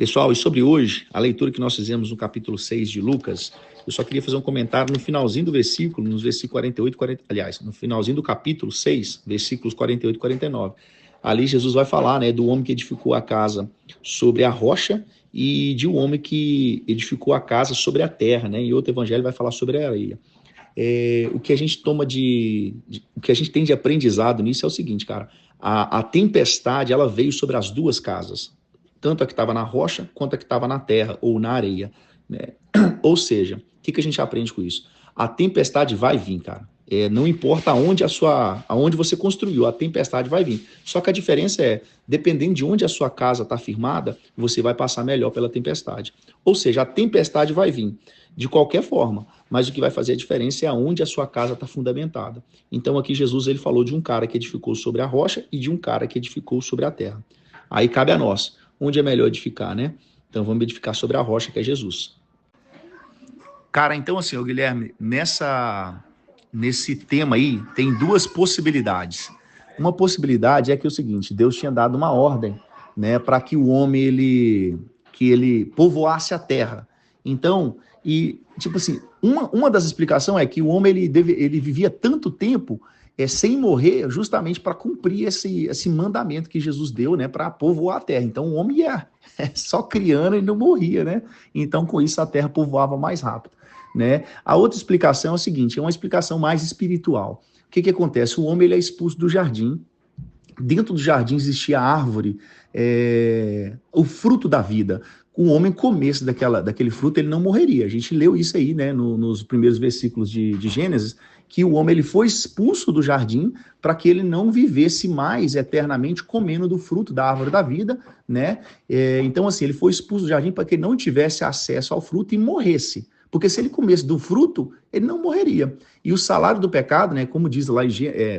Pessoal, e sobre hoje, a leitura que nós fizemos no capítulo 6 de Lucas, eu só queria fazer um comentário no finalzinho do versículo, nos versículos 48 e 40, aliás, no finalzinho do capítulo 6, versículos 48 e 49. Ali Jesus vai falar, né, do homem que edificou a casa sobre a rocha e de um homem que edificou a casa sobre a terra, né? E outro evangelho vai falar sobre a areia. O que a gente toma o que a gente tem de aprendizado nisso é o seguinte, cara, a tempestade, ela veio sobre as duas casas, tanto a que estava na rocha, quanto a que estava na terra ou na areia, né? Ou seja, o que a gente aprende com isso? A tempestade vai vir, cara. Não importa aonde você construiu, a tempestade vai vir. Só que a diferença é, dependendo de onde a sua casa está firmada, você vai passar melhor pela tempestade. Ou seja, a tempestade vai vir de qualquer forma, mas o que vai fazer a diferença é aonde a sua casa está fundamentada. Então aqui Jesus ele falou de um cara que edificou sobre a rocha e de um cara que edificou sobre a terra. Aí cabe a nós, onde é melhor edificar, né? Então vamos edificar sobre a rocha, que é Jesus. Cara, então assim, ô Guilherme, nesse tema aí, tem duas possibilidades. Uma possibilidade é que é o seguinte, Deus tinha dado uma ordem, né, para que o homem, ele povoasse a terra. Então, tipo assim, uma das explicações é que o homem, ele vivia tanto tempo sem morrer, justamente para cumprir esse mandamento que Jesus deu, né, para povoar a terra. Então, o homem ia só criando e não morria, né? Então, com isso, a terra povoava mais rápido, né? A outra explicação é o seguinte, é uma explicação mais espiritual. O que acontece? O homem ele é expulso do jardim. Dentro do jardim existia a árvore, o fruto da vida. O homem comesse daquele fruto, ele não morreria. A gente leu isso aí, né, nos primeiros versículos de Gênesis, que o homem ele foi expulso do jardim para que ele não vivesse mais eternamente comendo do fruto da árvore da vida, né? Então, assim, ele foi expulso do jardim para que ele não tivesse acesso ao fruto e morresse. Porque se ele comesse do fruto, ele não morreria. E o salário do pecado, né, como diz lá,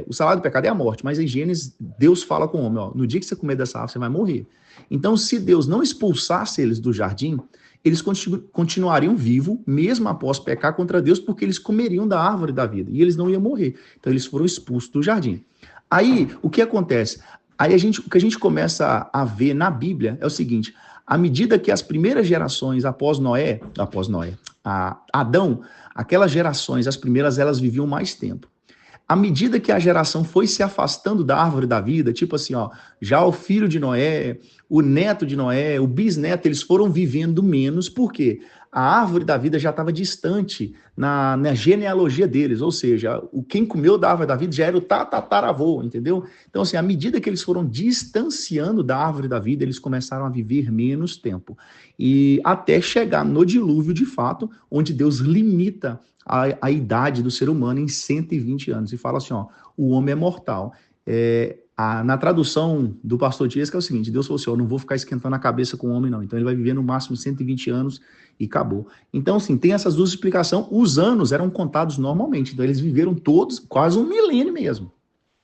o salário do pecado é a morte, mas em Gênesis, Deus fala com o homem, ó, no dia que você comer dessa árvore, você vai morrer. Então, se Deus não expulsasse eles do jardim, eles continuariam vivos, mesmo após pecar contra Deus, porque eles comeriam da árvore da vida, e eles não iam morrer. Então, eles foram expulsos do jardim. Aí, o que acontece? Aí, o que a gente começa a ver na Bíblia é o seguinte, à medida que as primeiras gerações após Adão, aquelas gerações, as primeiras, elas viviam mais tempo. À medida que a geração foi se afastando da árvore da vida, tipo assim, ó, já o filho de Noé, o neto de Noé, o bisneto, eles foram vivendo menos, por quê? A árvore da vida já estava distante na genealogia deles, ou seja, quem comeu da árvore da vida já era o tataravô, entendeu? Então, assim, à medida que eles foram distanciando da árvore da vida, eles começaram a viver menos tempo. E até chegar no dilúvio, de fato, onde Deus limita a idade do ser humano em 120 anos. E fala assim, ó, o homem é mortal. Na tradução do pastor Dias, que é o seguinte, Deus falou assim, ó, não vou ficar esquentando a cabeça com o homem, não. Então ele vai viver no máximo 120 anos e acabou. Então, assim, tem essas duas explicações. Os anos eram contados normalmente. Então eles viveram todos quase um milênio mesmo.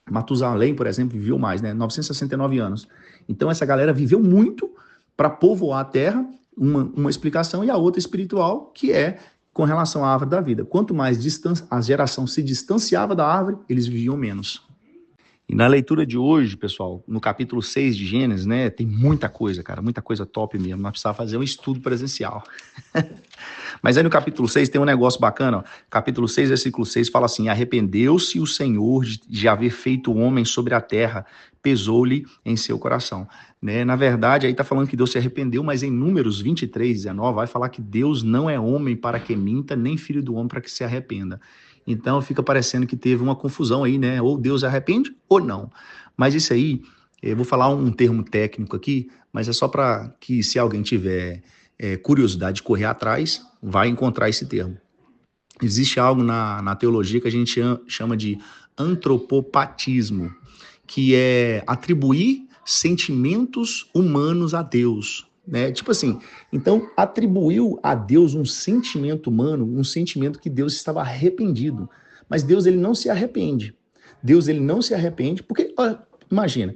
Matusalém, por exemplo, viveu mais, né? 969 anos. Então essa galera viveu muito para povoar a terra, uma explicação, e a outra espiritual, que é com relação à árvore da vida. Quanto mais a geração se distanciava da árvore, eles viviam menos. E na leitura de hoje, pessoal, no capítulo 6 de Gênesis, né, tem muita coisa, cara, muita coisa top mesmo. Nós precisamos fazer um estudo presencial. Mas aí no capítulo 6 tem um negócio bacana, ó. Capítulo 6, versículo 6 fala assim, arrependeu-se o Senhor de haver feito o homem sobre a terra, pesou-lhe em seu coração. Né? Na verdade, aí está falando que Deus se arrependeu, mas em Números 23, 19, vai falar que Deus não é homem para que minta, nem filho do homem para que se arrependa. Então fica parecendo que teve uma confusão aí, né? Ou Deus arrepende ou não. Mas isso aí, eu vou falar um termo técnico aqui, mas é só para que, se alguém tiver curiosidade de correr atrás, vai encontrar esse termo. Existe algo na teologia que a gente chama de antropopatismo, que é atribuir sentimentos humanos a Deus, né? Tipo assim, então atribuiu a Deus um sentimento humano, um sentimento que Deus estava arrependido. Mas Deus, ele não se arrepende. Deus, ele não se arrepende, porque, imagina,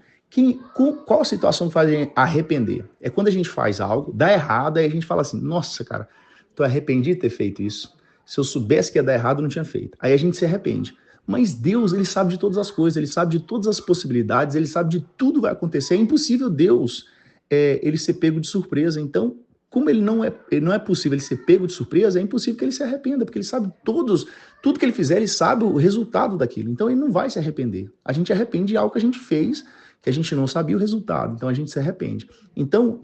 qual situação faz a gente arrepender? É quando a gente faz algo, dá errado, aí a gente fala assim, nossa, cara, tô arrependido de ter feito isso. Se eu soubesse que ia dar errado, eu não tinha feito. Aí a gente se arrepende. Mas Deus, ele sabe de todas as coisas, ele sabe de todas as possibilidades, ele sabe de tudo que vai acontecer. É impossível Deus ele ser pego de surpresa. Então, como ele não é possível ele ser pego de surpresa, é impossível que ele se arrependa, porque ele sabe tudo que ele fizer, ele sabe o resultado daquilo. Então, ele não vai se arrepender. A gente arrepende de algo que a gente fez, que a gente não sabia o resultado, então a gente se arrepende. Então,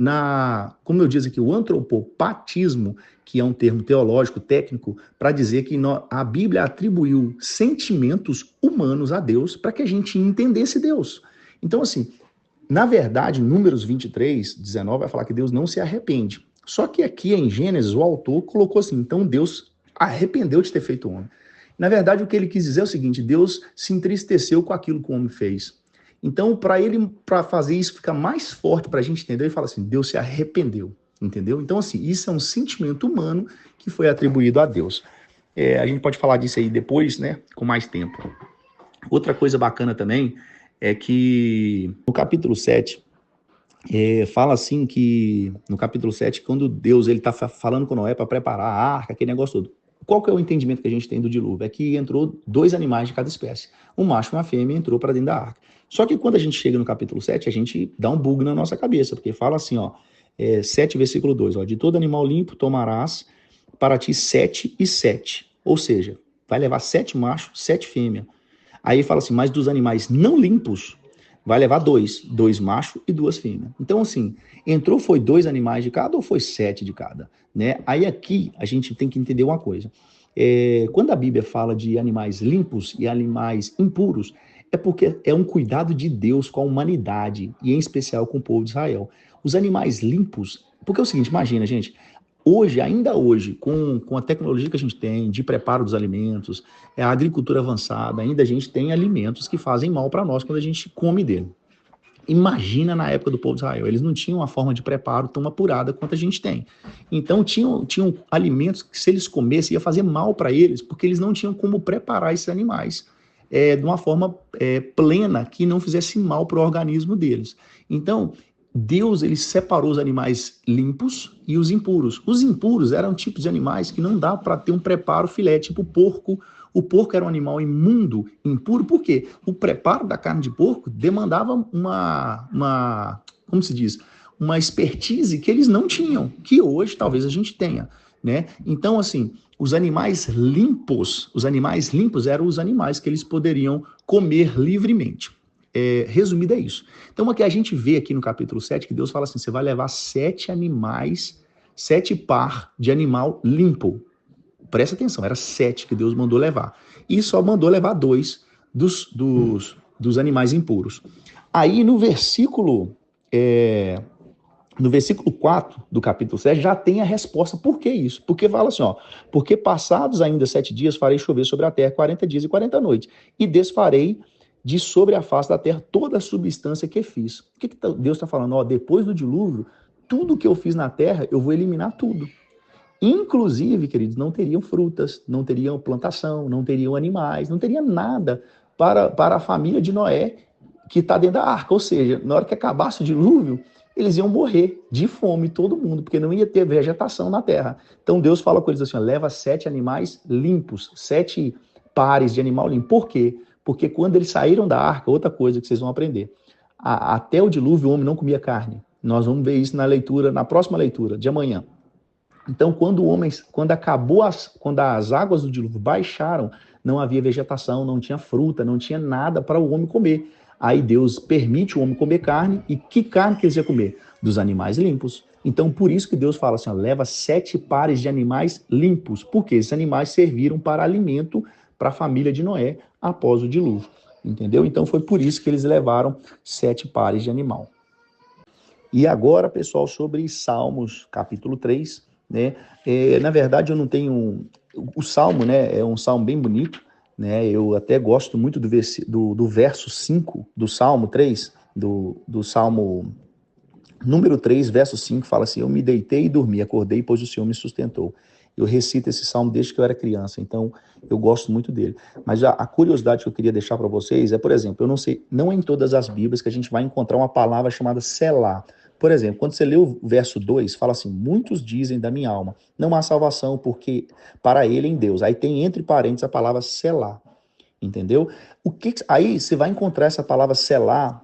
como eu disse aqui, o antropopatismo, que é um termo teológico, técnico, para dizer que a Bíblia atribuiu sentimentos humanos a Deus para que a gente entendesse Deus. Então, assim, na verdade, Números 23, 19, vai falar que Deus não se arrepende. Só que aqui em Gênesis, o autor colocou assim, então Deus arrependeu de ter feito o homem. Na verdade, o que ele quis dizer é o seguinte, Deus se entristeceu com aquilo que o homem fez. Então, para fazer isso ficar mais forte para a gente entender, ele fala assim, Deus se arrependeu, entendeu? Então, assim, isso é um sentimento humano que foi atribuído a Deus. A gente pode falar disso aí depois, né, com mais tempo. Outra coisa bacana também é que no capítulo 7, fala assim que, no capítulo 7, quando Deus está falando com Noé para preparar a arca, aquele negócio todo. Qual que é o entendimento que a gente tem do dilúvio? É que entrou 2 animais de cada espécie. Um macho e uma fêmea entrou para dentro da arca. Só que quando a gente chega no capítulo 7, a gente dá um bug na nossa cabeça, porque fala assim, 7, versículo 2, de todo animal limpo tomarás para ti 7 e 7. Ou seja, vai levar 7 machos, 7 fêmeas. Aí fala assim, mas dos animais não limpos, vai levar 2 machos e 2 fêmeas. Então, assim, foi 2 animais de cada ou foi 7 de cada? Né? Aí aqui a gente tem que entender uma coisa. Quando a Bíblia fala de animais limpos e animais impuros, é porque é um cuidado de Deus com a humanidade, e em especial com o povo de Israel. Os animais limpos, porque é o seguinte, imagina, gente, ainda hoje, com a tecnologia que a gente tem de preparo dos alimentos, a agricultura avançada, ainda a gente tem alimentos que fazem mal para nós quando a gente come dele. Imagina na época do povo de Israel, eles não tinham uma forma de preparo tão apurada quanto a gente tem. Então tinham alimentos que se eles comessem ia fazer mal para eles, porque eles não tinham como preparar esses animais de uma forma plena que não fizesse mal para o organismo deles. Então, Deus ele separou os animais limpos e os impuros. Os impuros eram tipos de animais que não dá para ter um preparo filé, tipo porco. O porco era um animal imundo, impuro, por quê? O preparo da carne de porco demandava como se diz, uma expertise que eles não tinham, que hoje talvez a gente tenha, né? Então, assim, os animais limpos eram os animais que eles poderiam comer livremente. Resumido é isso. Então, aqui a gente vê aqui no capítulo 7 que Deus fala assim, você vai levar 7 animais, 7 par de animal limpo. Presta atenção, era 7 que Deus mandou levar. E só mandou levar 2 dos animais impuros. Aí no versículo 4 do capítulo 7 já tem a resposta. Por que isso? Porque fala assim, porque passados ainda 7 dias farei chover sobre a terra 40 dias e 40 noites, e desfarei de sobre a face da terra toda a substância que fiz. O que Deus está falando? Depois do dilúvio, tudo que eu fiz na terra, eu vou eliminar tudo. Inclusive, queridos, não teriam frutas, não teriam plantação, não teriam animais, não teria nada para a família de Noé que está dentro da arca. Ou seja, na hora que acabasse o dilúvio, eles iam morrer de fome, todo mundo, porque não ia ter vegetação na terra. Então Deus fala com eles assim, leva 7 animais limpos, 7 pares de animal limpo. Por quê? Porque quando eles saíram da arca, outra coisa que vocês vão aprender, até o dilúvio o homem não comia carne. Nós vamos ver isso na próxima leitura de amanhã. Então, quando as águas do dilúvio baixaram, não havia vegetação, não tinha fruta, não tinha nada para o homem comer. Aí Deus permite o homem comer carne, e que carne que eles iam comer? Dos animais limpos. Então, por isso que Deus fala assim, leva 7 pares de animais limpos, porque esses animais serviram para alimento para a família de Noé após o dilúvio. Entendeu? Então, foi por isso que eles levaram 7 pares de animal. E agora, pessoal, sobre Salmos, capítulo 3, né? Na verdade, eu não tenho... O Salmo, né, é um salmo bem bonito, né? Eu até gosto muito do verso 5 do Salmo 3, do Salmo número 3, verso 5, fala assim, eu me deitei e dormi, acordei, pois o Senhor me sustentou. Eu recito esse salmo desde que eu era criança, então eu gosto muito dele. Mas a curiosidade que eu queria deixar para vocês é, por exemplo, eu não sei, não é em todas as Bíblias que a gente vai encontrar uma palavra chamada Selá. Por exemplo, quando você lê o verso 2, fala assim, muitos dizem da minha alma, não há salvação porque para ele em Deus. Aí tem entre parênteses a palavra Selá, entendeu? Aí você vai encontrar essa palavra Selá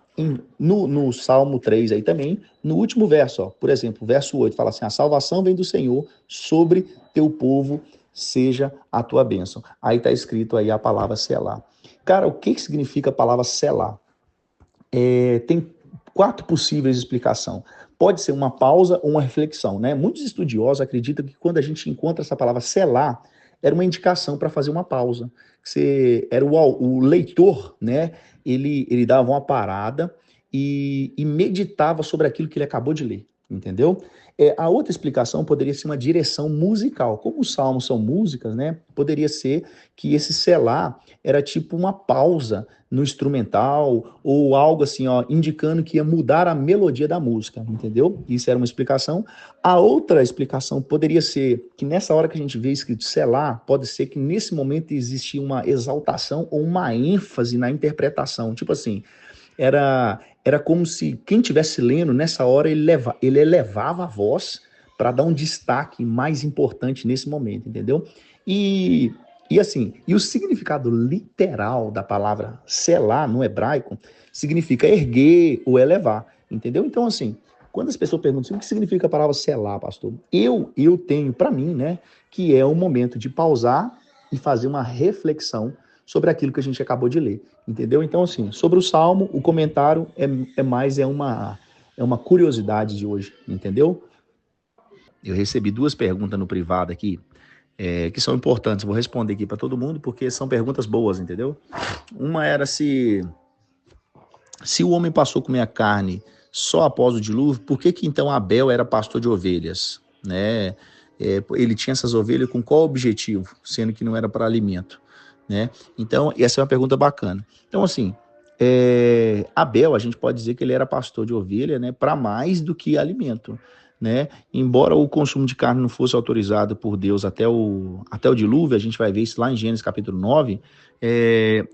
No Salmo 3 aí também, no último verso, ó, por exemplo, verso 8, fala assim, a salvação vem do Senhor, sobre teu povo seja a tua bênção. Aí está escrito aí a palavra selar. Cara, o que significa a palavra selar? Tem 4 possíveis explicações. Pode ser uma pausa ou uma reflexão, né? Muitos estudiosos acreditam que quando a gente encontra essa palavra selar, era uma indicação para fazer uma pausa. Era o leitor, né? Ele dava uma parada e meditava sobre aquilo que ele acabou de ler, entendeu? A outra explicação poderia ser uma direção musical. Como os salmos são músicas, né? Poderia ser que esse selar era tipo uma pausa no instrumental ou algo assim, ó, indicando que ia mudar a melodia da música, entendeu? Isso era uma explicação. A outra explicação poderia ser que nessa hora que a gente vê escrito selar, pode ser que nesse momento existia uma exaltação ou uma ênfase na interpretação. Tipo assim, era como se quem estivesse lendo, nessa hora, ele elevava a voz para dar um destaque mais importante nesse momento, entendeu? E assim, e o significado literal da palavra selar no hebraico significa erguer ou elevar, entendeu? Então, assim, quando as pessoas perguntam assim, o que significa a palavra selar, pastor? Eu tenho para mim, né, que é o momento de pausar e fazer uma reflexão sobre aquilo que a gente acabou de ler, entendeu? Então, assim, sobre o Salmo, o comentário é uma curiosidade de hoje, entendeu? Eu recebi 2 perguntas no privado aqui, que são importantes. Vou responder aqui para todo mundo, porque são perguntas boas, entendeu? Uma era se o homem passou a comer a carne só após o dilúvio, por que então Abel era pastor de ovelhas, né? Ele tinha essas ovelhas com qual objetivo, sendo que não era para alimento, né? Então, essa é uma pergunta bacana. Então, assim, Abel, a gente pode dizer que ele era pastor de ovelha, né, para mais do que alimento, né? Embora o consumo de carne não fosse autorizado por Deus até o dilúvio, a gente vai ver isso lá em Gênesis capítulo 9,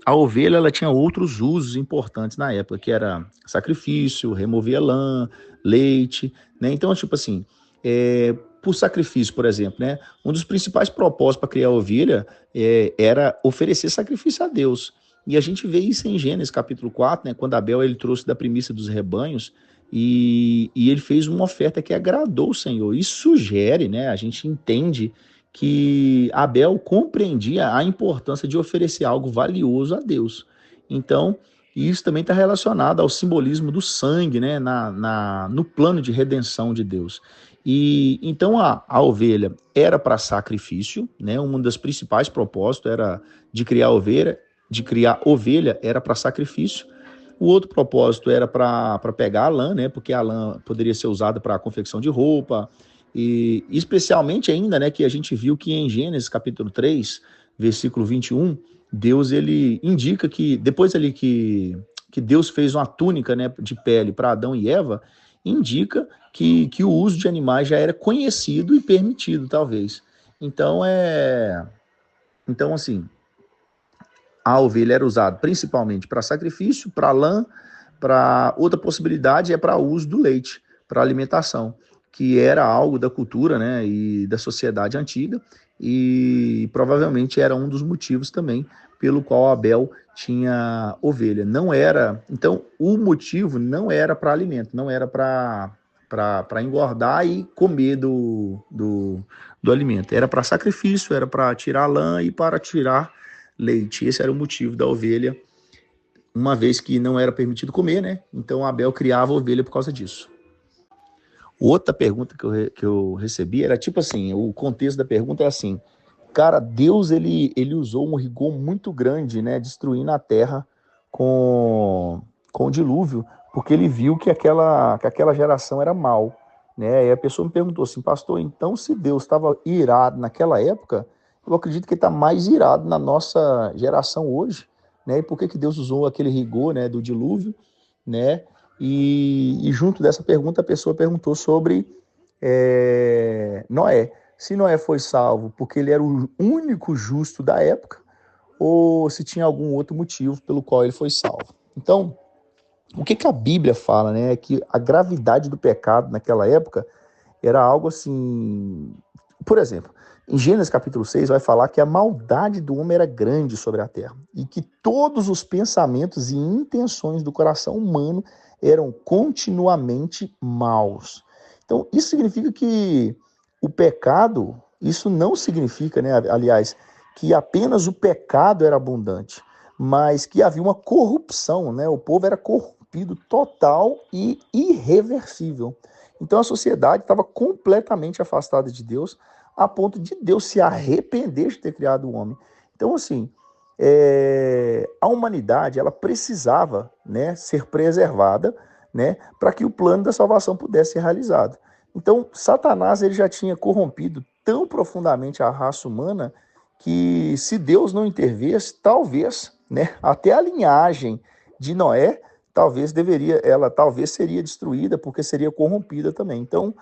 a ovelha ela tinha outros usos importantes na época, que era sacrifício, remover lã, leite, né? Então, tipo assim, por sacrifício, por exemplo, né? Um dos principais propósitos para criar a ovelha era oferecer sacrifício a Deus. E a gente vê isso em Gênesis capítulo 4, né? Quando Abel ele trouxe da primícia dos rebanhos e ele fez uma oferta que agradou o Senhor. Isso sugere, né? A gente entende que Abel compreendia a importância de oferecer algo valioso a Deus. Então, isso também está relacionado ao simbolismo do sangue, né? No plano de redenção de Deus. E então a ovelha era para sacrifício, né? Um dos principais propósitos era de criar ovelha era para sacrifício. O outro propósito era para pegar a lã, né? Porque a lã poderia ser usada para a confecção de roupa, e especialmente ainda, né, que a gente viu que em Gênesis capítulo 3, versículo 21, Deus ele indica que depois ali que Deus fez uma túnica, né, de pele para Adão e Eva, indica que o uso de animais já era conhecido e permitido, talvez. Então, então assim, a ovelha era usada principalmente para sacrifício, para lã, para outra possibilidade é para uso do leite, para alimentação, que era algo da cultura, né, e da sociedade antiga, e provavelmente era um dos motivos também pelo qual Abel tinha ovelha. Não era, então o motivo não era para alimento, não era para engordar e comer do alimento, era para sacrifício, era para tirar lã e para tirar leite. Esse era o motivo da ovelha, uma vez que não era permitido comer, né? Então Abel criava a ovelha por causa disso. Outra pergunta que eu recebi era tipo assim, o contexto da pergunta era assim, cara, Deus ele usou um rigor muito grande, né, destruindo a terra com o dilúvio, porque ele viu que aquela geração era mal, né? E a pessoa me perguntou assim, pastor, então se Deus estava irado naquela época, eu acredito que ele está mais irado na nossa geração hoje, né? E por que Deus usou aquele rigor, né, do dilúvio, né? E junto dessa pergunta, a pessoa perguntou sobre Noé. Se Noé foi salvo porque ele era o único justo da época, ou se tinha algum outro motivo pelo qual ele foi salvo. Então, o que a Bíblia fala, né? É que a gravidade do pecado naquela época era algo assim Por exemplo, em Gênesis capítulo 6 vai falar que a maldade do homem era grande sobre a terra e que todos os pensamentos e intenções do coração humano eram continuamente maus. Então, isso significa que o pecado, isso não significa, né, aliás, que apenas o pecado era abundante, mas que havia uma corrupção, né? O povo era corrompido total e irreversível. Então a sociedade estava completamente afastada de Deus, a ponto de Deus se arrepender de ter criado o homem. Então, assim, a humanidade ela precisava, né, ser preservada, né, para que o plano da salvação pudesse ser realizado. Então, Satanás ele já tinha corrompido tão profundamente a raça humana que, se Deus não intervesse, talvez, né, até a linhagem de Noé talvez seria destruída porque seria corrompida também. Então,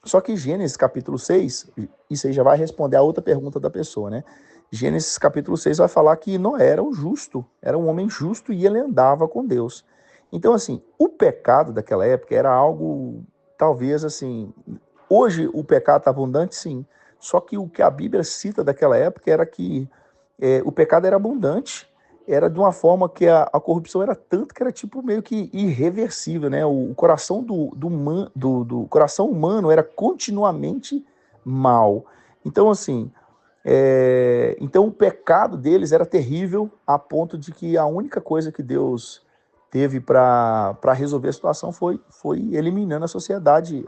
só que Gênesis capítulo 6, isso aí já vai responder a outra pergunta da pessoa, né? Gênesis capítulo 6 vai falar que Noé era um justo, era um homem justo e ele andava com Deus. Então, assim, o pecado daquela época era algo, talvez, assim, hoje o pecado está abundante, sim, só que o que a Bíblia cita daquela época era que o pecado era abundante, era de uma forma que a corrupção era tanto que era tipo meio que irreversível, né? O coração do coração humano era continuamente mal. Então, assim, então o pecado deles era terrível a ponto de que a única coisa que Deus teve para resolver a situação foi eliminando a sociedade,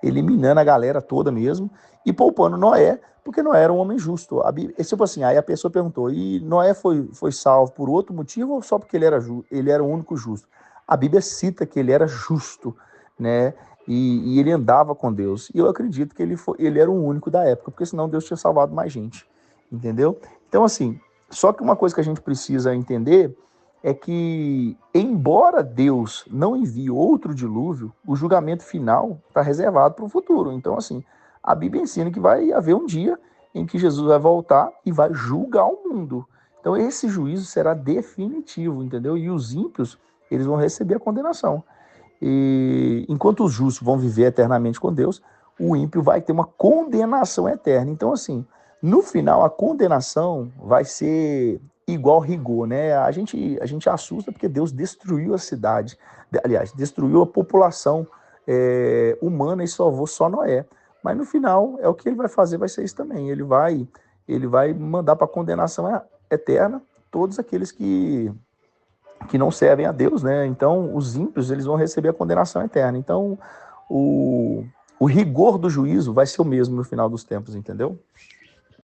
eliminando a galera toda mesmo e poupando Noé, porque Noé era um homem justo. Tipo assim, aí a pessoa perguntou, e Noé foi salvo por outro motivo ou só porque ele era o único justo? A Bíblia cita que ele era justo, né? E ele andava com Deus. E eu acredito que ele era o único da época, porque senão Deus tinha salvado mais gente, entendeu? Então, assim, só que uma coisa que a gente precisa entender é que, embora Deus não envie outro dilúvio, o julgamento final está reservado para o futuro. Então, assim, a Bíblia ensina que vai haver um dia em que Jesus vai voltar e vai julgar o mundo. Então, esse juízo será definitivo, entendeu? E os ímpios, eles vão receber a condenação. E enquanto os justos vão viver eternamente com Deus, o ímpio vai ter uma condenação eterna. Então, assim, no final, a condenação vai ser igual rigor, né? A gente assusta porque Deus destruiu a cidade, aliás, destruiu a população humana e salvou só Noé. Mas no final, o que ele vai fazer vai ser isso também. Ele vai mandar para a condenação eterna todos aqueles que não servem a Deus, né? Então, os ímpios, eles vão receber a condenação eterna. Então, o rigor do juízo vai ser o mesmo no final dos tempos, entendeu?